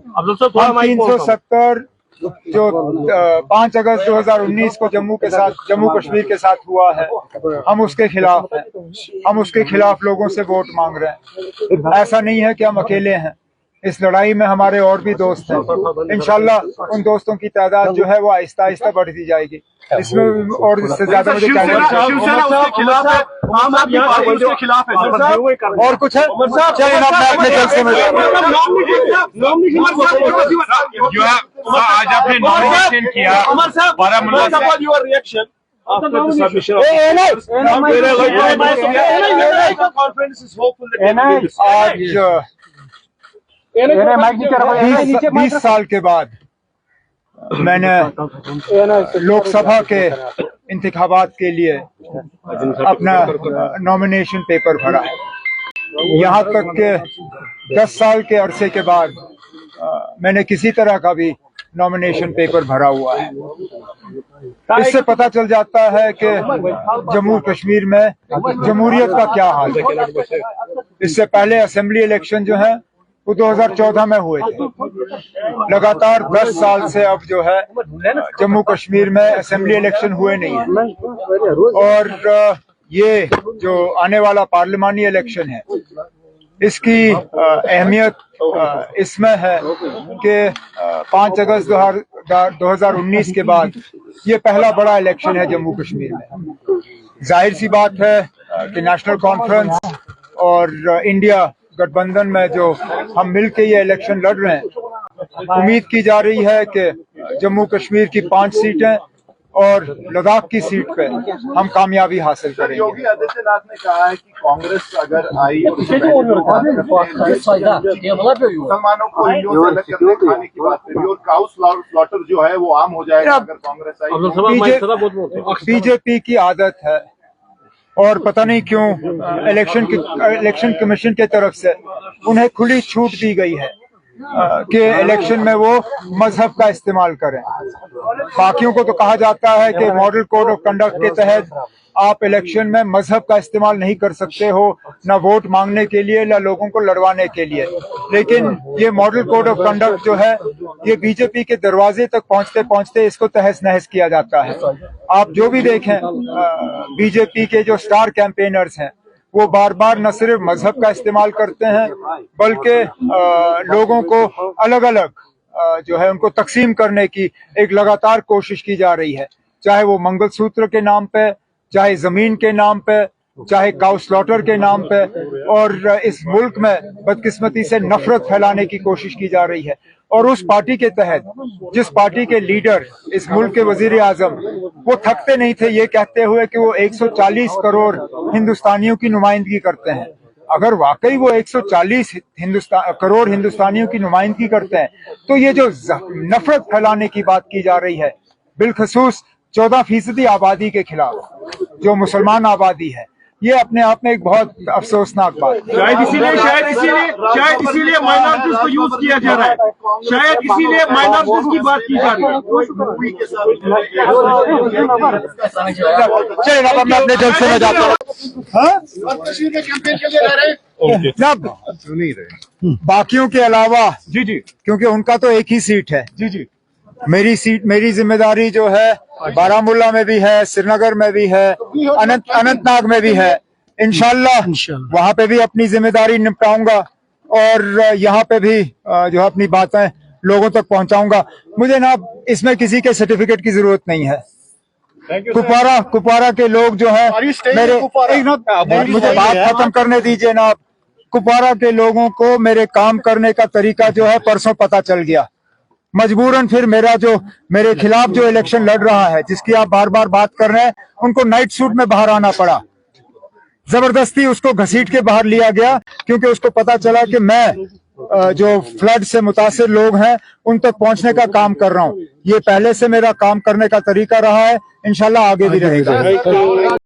हम 370 जो 5 अगस्त 2019 को जम्मू कश्मीर के साथ हुआ है, हम उसके खिलाफ हैं। हम उसके खिलाफ लोगों से वोट मांग रहे हैं। ऐसा नहीं है कि हम अकेले हैं, इस लड़ाई में हमारे और भी दोस्त हैं। इंशाल्लाह उन दोस्तों की तादाद जो है वो आहिस्ता आहिस्ता बढ़ती जाएगी। इसमें और इससे ज्यादा मुझे शिवसेना उसके खिलाफ है, आम आदमी पार्टी उसके खिलाफ है। और कुछ है आज आपने नॉमिनेशन किया बारामूला से, आज 20 साल के बाद मैंने लोकसभा के इंतखाबात के लिए अपना नॉमिनेशन पेपर भरा है। यहाँ तक के 10 साल के अरसे के बाद मैंने किसी तरह का भी नॉमिनेशन पेपर भरा हुआ है। इससे पता चल जाता है कि जम्मू कश्मीर में जमहूरियत का क्या हाल है। इससे पहले असेंबली इलेक्शन जो है वो 2014 में हुए थे। लगातार 10 साल से अब जो है जम्मू कश्मीर में असेंबली इलेक्शन हुए नहीं है। और ये जो आने वाला पार्लिमानी इलेक्शन है, इसकी अहमियत इसमें है कि 5 अगस्त 2019 के बाद ये पहला बड़ा इलेक्शन है जम्मू कश्मीर में। जाहिर सी बात है कि नेशनल कॉन्फ्रेंस और इंडिया गठबंधन में जो हम मिलके ये इलेक्शन लड़ रहे हैं, उम्मीद की जा रही है कि जम्मू कश्मीर की 5 सीटें और लद्दाख की सीट पे हम कामयाबी हासिल करेंगे। योगी आदित्यनाथ ने कहा है कि कांग्रेस अगर आई मुसलमानों को हिंदुओं से अलग करने खाने की बात करी और काउ स्लॉटर जो है वो आम हो जाएगा अगर कांग्रेस आई। बीजेपी की आदत है और पता नहीं क्यों इलेक्शन कमीशन के तरफ से उन्हें खुली छूट दी गई है कि इलेक्शन में वो मजहब का इस्तेमाल करें। बाकियों को तो कहा जाता है कि मॉडल कोड ऑफ कंडक्ट के तहत आप इलेक्शन में मजहब का इस्तेमाल नहीं कर सकते हो, ना वोट मांगने के लिए ना लोगों को लड़वाने के लिए। लेकिन ये मॉडल कोड ऑफ कंडक्ट जो है ये बीजेपी के दरवाजे तक पहुंचते पहुंचते इसको तहस नहस किया जाता है। आप जो भी देखें, बीजेपी के जो स्टार कैंपेनर्स हैं वो बार बार न सिर्फ मजहब का इस्तेमाल करते हैं बल्कि लोगों को अलग अलग जो है उनको तकसीम करने की एक लगातार कोशिश की जा रही है, चाहे वो मंगलसूत्र के नाम पे, चाहे जमीन के नाम पे, चाहे काउ स्लॉटर के नाम पे। और इस मुल्क में बदकिस्मती से नफरत फैलाने की कोशिश की जा रही है। और उस पार्टी के तहत जिस पार्टी के लीडर इस मुल्क के वजीर आजम, वो थकते नहीं थे ये कहते हुए कि वो 140 करोड़ हिंदुस्तानियों की नुमाइंदगी करते हैं। अगर वाकई वो 140 करोड़ हिंदुस्तानियों की नुमाइंदगी करते हैं तो ये जो नफरत फैलाने की बात की जा रही है, बिलखसूस 14% आबादी के खिलाफ जो मुसलमान आबादी है, ये अपने आप में एक बहुत अफसोसनाक बात है। शायद इसीलिए माइनॉरिटीज को यूज किया जा रहा है, शायद इसीलिए माइनॉरिटीज की बात की जा रही है। चलिए अब मैं अपने जलसे में जाता हूँ। बाकियों के अलावा जी जी, क्योंकि उनका तो एक ही सीट है। जी जी, मेरी जिम्मेदारी जो है बारामूला में भी है, श्रीनगर में भी है, अनंतनाग में भी है। इंशाल्लाह वहां पे भी अपनी जिम्मेदारी निपटाऊंगा और यहाँ पे भी जो अपनी बातें लोगों तक पहुंचाऊंगा। मुझे ना इसमें किसी के सर्टिफिकेट की जरूरत नहीं है। कुपवारा के लोग जो है मुझे बात खत्म करने दीजिए ना। कुपवारा के लोगों को मेरे काम करने का तरीका जो है परसों पता चल गया। मजबूरन फिर मेरे खिलाफ जो इलेक्शन लड़ रहा है, जिसकी आप बार बार बात कर रहे हैं, उनको नाइट सूट में बाहर आना पड़ा। जबरदस्ती उसको घसीट के बाहर लिया गया क्योंकि उसको पता चला कि मैं जो फ्लड से मुतासिर लोग हैं उन तक पहुंचने का काम कर रहा हूं। ये पहले से मेरा काम करने का तरीका रहा है, इंशाल्लाह आगे भी रहेगा।